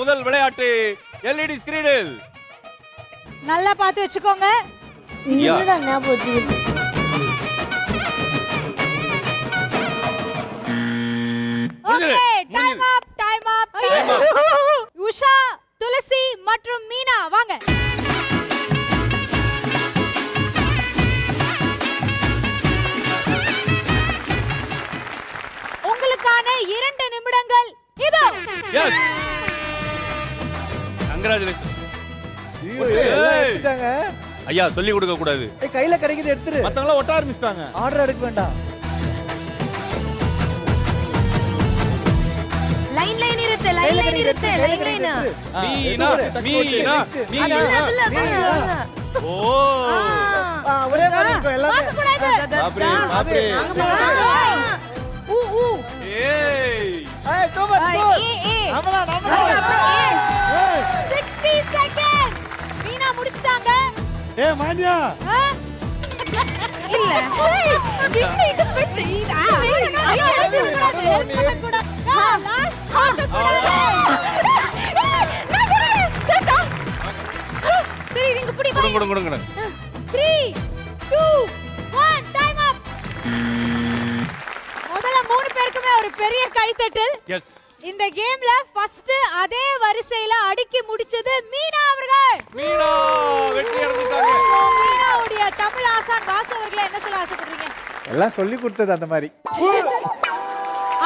முதல் விளையாட்டு எல்இடி ஸ்கிரீனில் நல்லா பார்த்து வச்சுக்கோங்க. உஷா, துளசி மற்றும் மீனா வாங்க. உங்களுக்கான 2 நிமிடங்கள் இதோ. Yes congratulation. ஐயா சொல்லி கொடுக்க கூடாது. கையில கிடைக்குது எடுத்துரு. மத்தவங்க ஒட்ட ஆரம்பிச்சிட்டாங்க. ஆர்டர் எடுக்க வேண்டாம். லைன் நிறுத்து, லைன் நிறுத்து. மீனா மீனா மீனா. ஓ ஒரே மாதிரி இருக்கும் எல்லாமே. பாப்ரே பாப்ரே. ஊ ஊ. ஏய் ஏய் சூப்பர் சூப்பர். நம்மளா 60 செகண்ட். மீனா முடிச்சிட்டாங்க. ஏய் மானியா. இல்ல. இது பெட்டி. சரி நீங்க புடி வாங்க. கொடுங்க 3 2 1 டைம் அப். முதல்ல 3 பேருக்குமே ஒரு பெரிய கைத்தட்டல். எஸ். இந்த கேம்ல ஃபர்ஸ்ட் அதே வரிசையில அடுக்கி முடிச்சது மீனா அவர்கள். மீனா வெற்றி அடைஞ்சிட்டாங்க. மீனாவுடைய தமிழ் ஆசான் வாசு அவர்களே என்ன சொல்ல ஆசைப்படுறீங்க? எல்லாம் சொல்லி கொடுத்தது அந்த மாதிரி.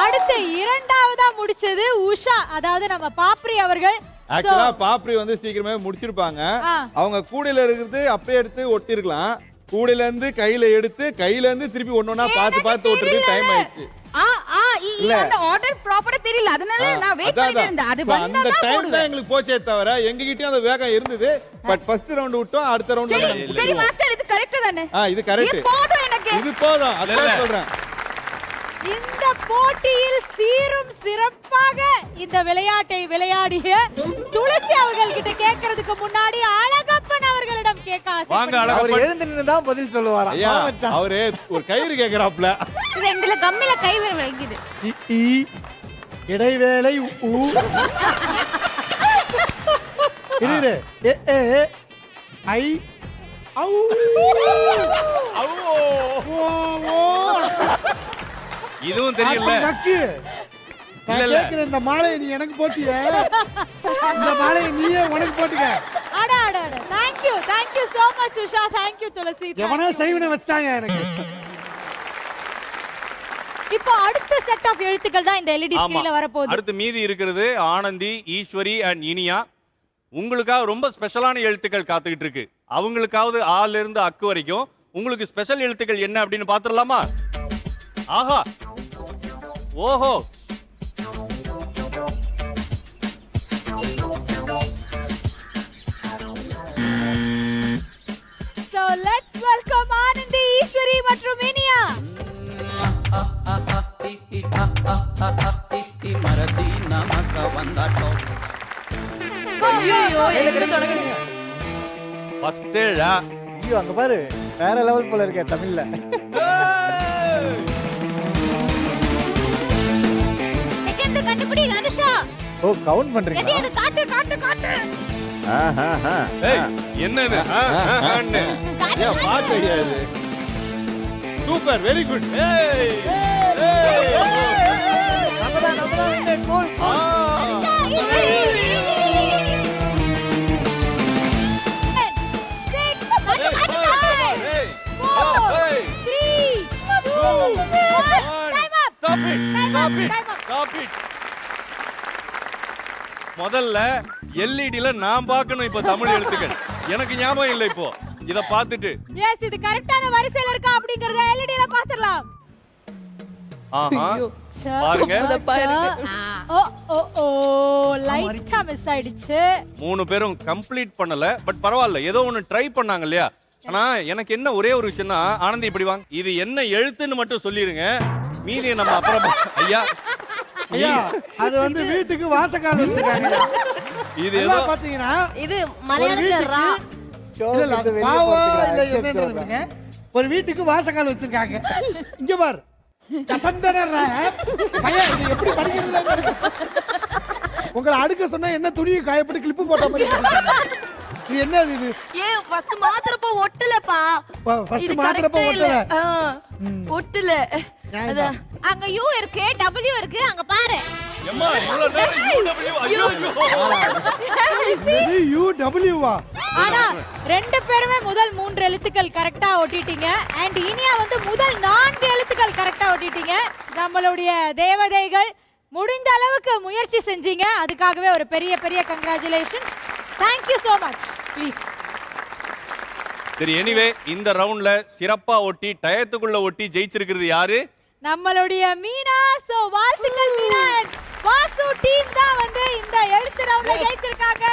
அடுத்து இரண்டாவதா முடிச்சது உஷா, அதாவது நம்ம பாப்ரி அவர்கள். ஆக்சுவலா பாப்ரி வந்து சீக்கிரமே முடிச்சிருப்பாங்க. அவங்க கூடையில இருக்கிறது அப்படியே எடுத்து ஒட்டிருக்கலாம். கூடையில இருந்து கையில எடுத்து கையில இருந்து திருப்பி ஒண்ணொண்ணா பார்த்து ஒட்டுறது டைம் ஆயிடுச்சு. அந்த ஆர்டர் ப்ராப்பரா தெரியல, அதனால நான் வெயிட் பண்ணிட்டு இருந்தேன். அது வந்தா அந்த டைம் போடுவேன். தான் எங்களுக்கு போச்சே தவிர எங்க கிட்டயும் அந்த வேகம் இருந்தது. பட் ஃபர்ஸ்ட் ரவுண்ட் விட்டோம், அடுத்த ரவுண்ட் சரி மாஸ்டர், இது கரெக்ட் தானே? இது கரெக்ட். போதும் எனக்கு. இது போதும், அதான் சொல்றேன். இந்த போட்டியில் சீரும் சிறப்பாக இந்த விளையாட்டை விளையாடிய துளசி அவர்கள் கிட்ட கேட்கிறதுக்கு முன்னாடி அழகப்பன் அவர்களிடம் கேட்க வாங்க ஆசைப்படுறேன். அவர் அழகப்பன். எழுந்து நின்னு தான் பதில் சொல்லுவாரா? ஐயா அவரே ஒரு கயிறு கேக்குறாப்ல. ரெண்டுல கம்மில கை விரல் வைக்குது. இடைவேளை ஊ. இரு ஏ ஏ ஐ ஔ. இதுவும் தெரியல. இல்ல இல்ல இந்த மாலையை நீ எனக்கு போட்டிய, இந்த மாலையை நீயே உனக்கு போட்டுக்க. அட அட அட. Thank you so much Usha. Thank you துளசி. எவனோ செய்வன வச்சாங்க எனக்கு. இப்போ அடுத்த செட் ஆஃப் எழுத்துக்கள் தான் இந்த எல்இடி ஸ்கிரீன்ல வர போகுது. அடுத்து மீதி இருக்கிறது ஆனந்தி, ஈஸ்வரி அண்ட் இனியா. உங்களுக்காக ரொம்ப ஸ்பெஷலான எழுத்துக்கள் காத்துக்கிட்டு இருக்கு. அவங்களுக்காவது ஆல இருந்து அக்கு வரைக்கும் உங்களுக்கு ஸ்பெஷல் எழுத்துக்கள் என்ன அப்படின்னு பாத்துடலாமா? ஆஹா ஓஹோ. So let's welcome Anandhi, Eswari மற்றும் இனியா. ஃபர்ஸ்ட் ஐயோ அங்க பாரு, வேற லெவல் போல இருக்கே தமிழ்ல. செகண்ட் கண்டுபிடி அனுஷா. ஓ கவுண்ட் பண்றீங்க. எது காட்டு காட்டு காட்டு. என்னது? ஐயா பாட்டு கிடையாது. Super, very good. நம்மதான் இந்த கோல். முதல்ல எல்இடில நான் பார்க்கணும் இப்ப தமிழ் எழுத்துக்கள். எனக்கு ஞாபகம் இல்லை இப்போ. இத பார்த்துட்டு எஸ் இது கரெக்ட்டான வரிசையில இருக்கா அப்படிங்கறத எல்இடில பாத்துறலாம். ஆஹா பாருங்க. ஓ ஓ ஓ லைட்டா மிஸ் ஆயிடுச்சு. 3 பேரும் கம்ப்ளீட் பண்ணல. பட் பரவாயில்ல, ஏதோ ஒன்னு ட்ரை பண்ணாங்க இல்லையா? ஆனா எனக்கு என்ன ஒரே ஒரு விஷயம்னா, ஆனந்தி இப்படி வாங்க, இது என்ன எழுத்துன்னு மட்டும் சொல்லிருங்க, மீதியை நம்ம அப்புறம். ஐயா அது வந்து வீட்டுக்கு வாசக்கால் வச்சிருக்காங்க. இது ஏதோ பாத்தீங்கன்னா இது மலையாளத்துல ரா. ஒரு வீட்டுக்கு வாசக்கால் வச்சிருக்காங்க. இங்க பாரு கசந்தன பையன், இது எப்படி படிக்கிறது? உங்களை அடுக்க சொன்னா என்ன துணியை காயப்பட்டு கிளிப்பு போட்ட மாதிரி இருக்கு. இது என்ன இது ஏன் ஃபர்ஸ்ட் மாத்திரப்ப ஒட்டலப்பா ஃபர்ஸ்ட் மாத்திரப்ப ஒட்டல ஒட்டல அதான் அங்க யூ இருக்கு W இருக்கு அங்க பாரு எம்மா இவ்வளவு நேரம் UW ஐயோ இது UW வா ஆனா ரெண்டு பேருமே முதல் 3 எழுத்துக்கள் கரெக்டா ஒட்டிட்டீங்க அண்ட் இனியா வந்து முதல் 4 எழுத்துக்கள் கரெக்டா ஒட்டிட்டீங்க நம்மளுடைய தேவதைகள் முடிந்த அளவுக்கு முயற்சி செஞ்சீங்க அதுக்காகவே ஒரு பெரிய பெரிய congratulation Thank you so much please சரி எனிவே இந்த ரவுண்ட்ல சிறப்பா ஒட்டி டயத்துக்குள்ள ஒட்டி ஜெயிச்சிருக்கிறது யாரு நம்மளுடைய மீனா சோ வாழ்த்துக்கள் மீனா வாசு டீம் தான் வந்து இந்த எழுத்து ரவுண்ட்ல ஜெயிச்சிருக்காங்க